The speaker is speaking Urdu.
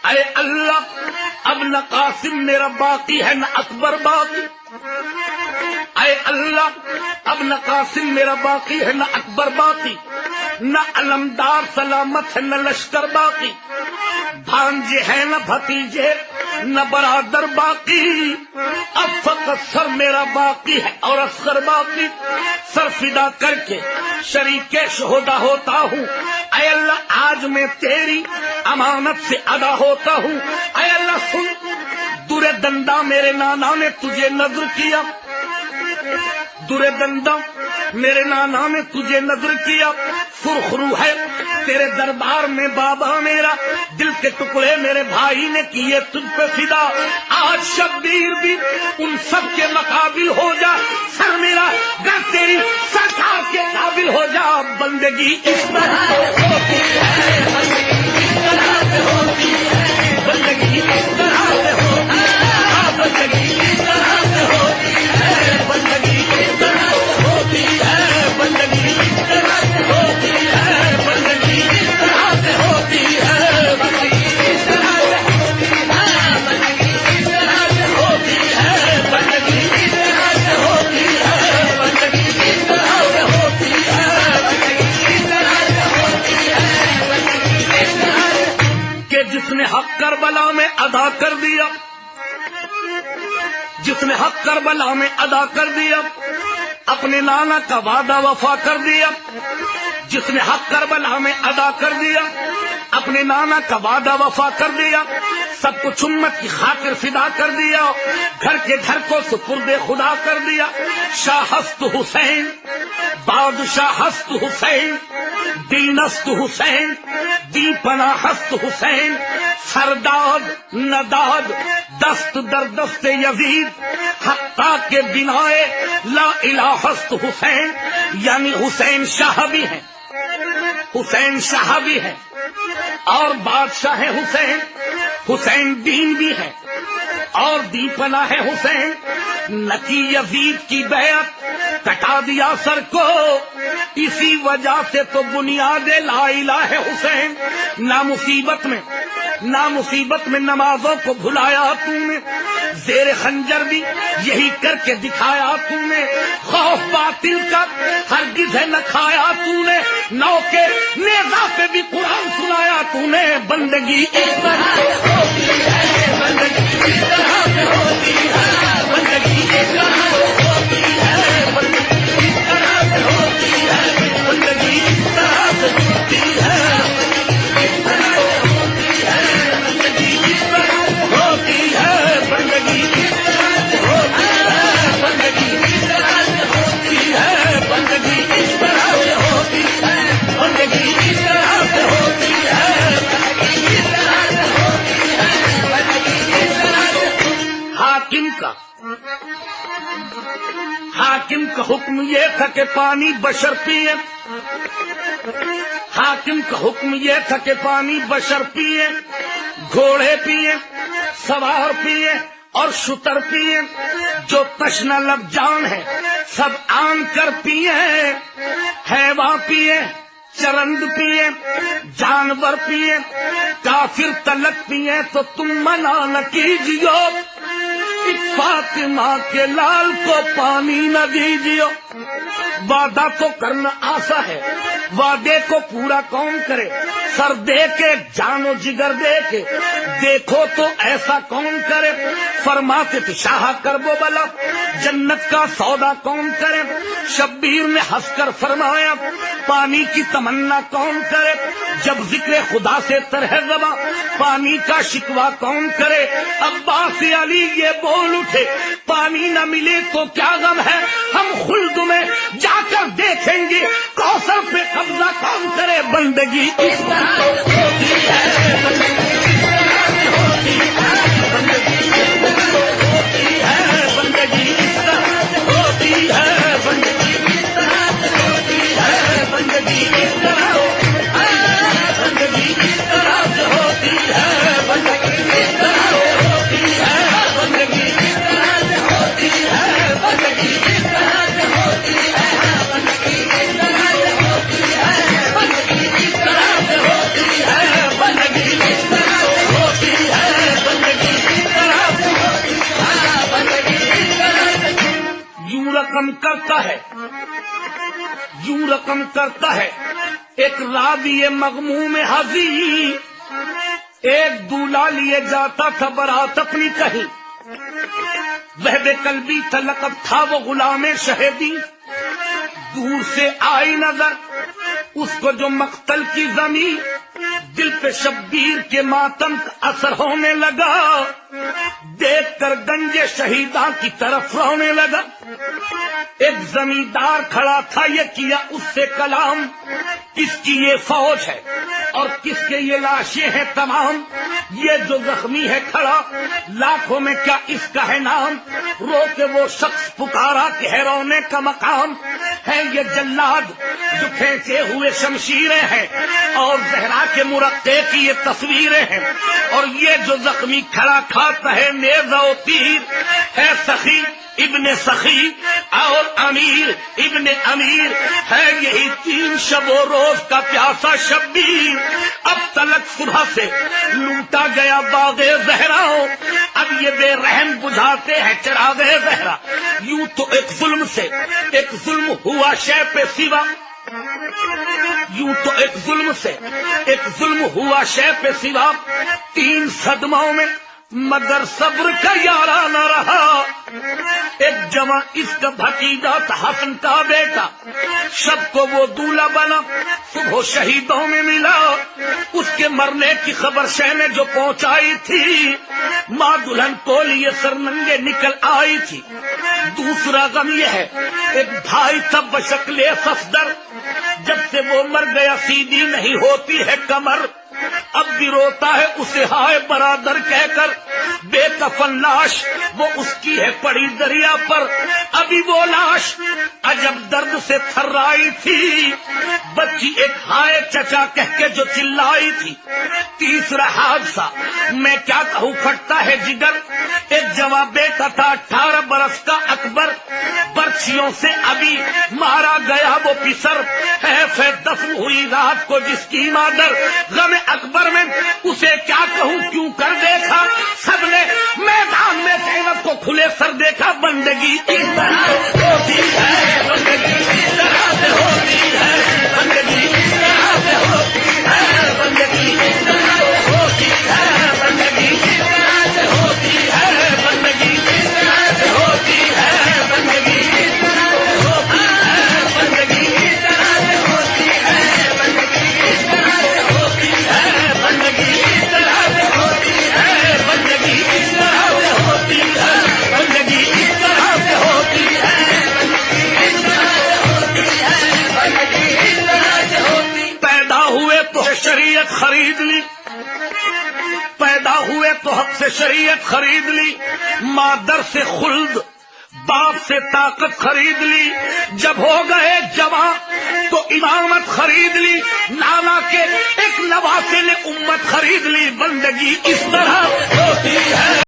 اے اللہ اب نہ قاسم میرا باقی ہے نہ اکبر باقی، اے اللہ اب نہ قاسم میرا باقی ہے نہ اکبر باقی، نہ علمدار سلامت ہے نہ لشکر باقی، بھانجے ہیں نہ بھتیجے نہ برادر باقی، اب فقط سر میرا باقی ہے اور اصغر باقی، سر فدا کر کے شریک شہدا ہوتا ہوں، اے اللہ آج میں تیری امانت سے ادا ہوتا ہوں، اے اللہ سن در دندا میرے نانا نے تجھے نذر کیا، در دندا میرے نانا نے تجھے نذر کیا، سرخرو ہے تیرے دربار میں بابا میرا، دل کے ٹکڑے میرے بھائی نے کیے تجھ پہ فدا، آج شبیر بھی ان سب کے مقابل ہو جا، سر میرا گر تیری سرکار کے قابل ہو جا، بندگی اس طرح ہوتی ہے، بندگی اس طرح سے ہوتی ہے، بندگی اس طرح سے ہوتی ہے، بندگی اس طرح سے ہوتی ہے، بندگی اس طرح سے ہوتی ہے، بندگی اس طرح سے ہوتی ہے، بندگی اس طرح سے ہوتی ہے، بندگی اس طرح سے ہوتی ہے، بندگی اس طرح سے ہوتی ہے، بندگی اس طرح سے ہوتی ہے، بندگی اس طرح سے ہوتی ہے، بندگی اس طرح سے کہ جس نے حق کربلا میں ادا کر دیا، جس نے حق کربلا میں ادا کر دیا، اپنے نانا کا وعدہ وفا کر دیا، جس نے حق کربلا میں ادا کر دیا، اپنے نانا کا وعدہ وفا کر دیا، سب کچھ امت کی خاطر فدا کر دیا، گھر کے گھر کو سپرد خدا کر دیا، شاہ ہست حسین بادشاہ ہست حسین، دینست حسین دی پناہ ہست حسین، سرداد نداد دست در دست یزید، حقا کے بنائے لا الہ ہست حسین، یعنی حسین شاہ بھی ہیں، حسین شاہ بھی ہے اور بادشاہ حسین، حسین دین بھی ہے اور دی پناہ ہے حسین، نکی یزید کی بیعت کٹا دیا سر کو، اسی وجہ سے تو بنیاد لا الہ ہے حسین، نہ مصیبت میں نمازوں کو بھلایا تم نے، زیر خنجر بھی یہی کر کے دکھایا تم نے، خوف باطل کا ہرگز ہے نہ کھایا تم نے، نو کے نیزہ پہ بھی قرآن سنایا تم نے، بندگی اس طرح سے ہوتی ہے، بندگی اس طرح سے ہوتی ہے، بندگی اس طرح سے ہوتی ہے، بندگی اس طرح سے ہوتی ہے، بندگی اس طرح سے ہوتی ہے، اس طرح سے ہوتی ہے، بندگی اس طرح سے ہوتی ہے، بندگی اس طرح سے ہوتی ہے، بندگی اس طرح سے ہوتی ہے، بندگی اس طرح سے ہوتی ہے، بندگی اس طرح سے ہوتی ہے، بندگی اس طرح سے ہوتی ہے، بندگی اس طرح سے۔ حاکم کا حکم یہ تھا کہ پانی بشر پیے، حاکم کا حکم یہ تھا کہ پانی بشر پیے، گھوڑے پیے، سوار پیے اور شتر پیے، جو تشنہ لب جان ہے سب آن کر پیے، حیوان پیے، چرند پیے، جانور پیے، کافر تلک پیے تو تم منع نہ کیجیو، فاطمہ کے لال کو پانی نہ دیجیے، وعدہ تو کرنا آسا ہے، وعدے کو پورا کون کرے، سر دے کے جان و جگر دے کے دیکھو تو ایسا کون کرے، فرماتے تھے شاہ کربو بلا جنت کا سودا کون کرے، شبیر نے ہنس کر فرمایا پانی کی تمنا کون کرے، جب ذکر خدا سے طرح زباں پانی کا شکوہ کون کرے، عباس علی یہ بول اٹھے پانی نہ ملے تو کیا غم ہے، ہم خلد میں جا کر دیکھیں گے کوثر پہ قبضہ کون کرے، بندگی اس طرح سے ہوتی ہے، بندگی اس طرح سے ہوتی ہے، بندگی اس طرح سے ہوتی ہے، بندگی اس طرح سے ہوتی ہے، بندگی اس طرح سے ہوتی ہے، بندگی اس طرح بندگی اس طرح سے ہوتی ہے، بندگی اس طرح سے ہوتی ہے، بندگی اس طرح سے ہوتی ہے، بندگی اس طرح سے ہوتی ہے، بندگی اس طرح سے ہوتی ہے، بندگی اس طرح سے ہوتی ہے، ہے، یوں رقم کرتا ہے ایک راوی مغموم حزین، ایک دولہا لیے جاتا تھا برات اپنی کہیں، وہب قلبی تھا لقب تھا وہ غلام شہیدی، دور سے آئی نظر اس کو جو مقتل کی زمین، دل پہ شبیر کے ماتم کا اثر ہونے لگا، دیکھ کر گنج شہیداں کی طرف رونے لگا۔ ایک زمیندار کھڑا تھا، یہ کیا اس سے کلام، کس کی یہ فوج ہے اور کس کے یہ لاشیں ہیں تمام، یہ جو زخمی ہے کھڑا لاکھوں میں کیا اس کا ہے نام، رو کے وہ شخص پکارا کہ ہے رونے کا مقام، ہے یہ جلاد جو کھینچے ہوئے شمشیریں ہیں اور زہرا کے مرقع کی یہ تصویریں ہیں، اور یہ جو زخمی کھڑا کھاتا ہے نیزہ و تیر، ہے سخی ابن سخی اور امیر ابن امیر، ہے یہی 3 شب و روز کا پیاسا شبیر، اب تلک صبح سے لوٹا گیا باغ زہرا، اب یہ بے رحم بجھاتے ہیں چراغ زہرا، یوں تو ایک ظلم سے ایک ظلم ہوا شے پہ سوا، یوں تو ایک ظلم سے ایک ظلم ہوا شے پہ سوا، 3 صدموں میں مگر صبر کا یارہ نہ رہا، ایک جواں اس کا بھتیجا تھا حسن کا بیٹا، شب کو وہ دولہا بنا صبح شہیدوں میں ملا، اس کے مرنے کی خبر شہ نے جو پہنچائی تھی، ماں دلہن کو لیے سرننگے نکل آئی تھی۔ دوسرا غم یہ ہے ایک بھائی تھا بشکل صفدر، جب سے وہ مر گیا سیدھی نہیں ہوتی ہے کمر، اب بھی روتا ہے اسے ہائے برادر کہہ کر، بے کفن لاش وہ اس کی ہے پڑی دریا پر، ابھی وہ لاش عجب درد سے تھرائی تھی، بچی ایک ہائے چچا کہہ کے جو چلائی تھی۔ تیسرا حادثہ میں کیا کہوں پھٹتا ہے جگر، ایک جواں بیٹا تھا 18 برس کا اکبر، برچھیوں سے ابھی مارا گیا وہ پسر، ہے دفن ہوئی رات کو جس کی مادر، غم اکبر میں اسے کیا کہوں کیوں کر دیکھا، سب نے میدان میں زینب کو کھلے سر دیکھا، بندگی اس طرح ہوتی ہے، بندگی اس طرح سے ہوتی ہے، بندگی اس طرح سے ہوتی ہے، بندگی اس طرح سے ہوتی ہے، بندگی اس طرح سے ہوتی ہے، بندگی اس طرح سے ہوتی ہے، بندگی اس طرح سے ہوتی ہے، بندگی اس طرح سے ہوتی ہے، بندگی اس طرح سے ہوتی ہے، بندگی اس طرح سے ہوتی ہے، بندگی اس طرح سے ہوتی ہے، بندگی اس طرح سے ہوتی ہے، بندگی اس طرح سے ہوتی ہے، بندگی اس طرح سے ہوتی۔ پیدا ہوئے تو شریعت خرید لی، پیدا ہوئے تو حق سے شریعت خرید لی، مادر سے خلد باپ سے طاقت خرید لی، جب ہو گئے جواں تو امامت خرید لی، نانا کے ایک نواسے نے امت خرید لی، بندگی اس طرح ہوتی ہے۔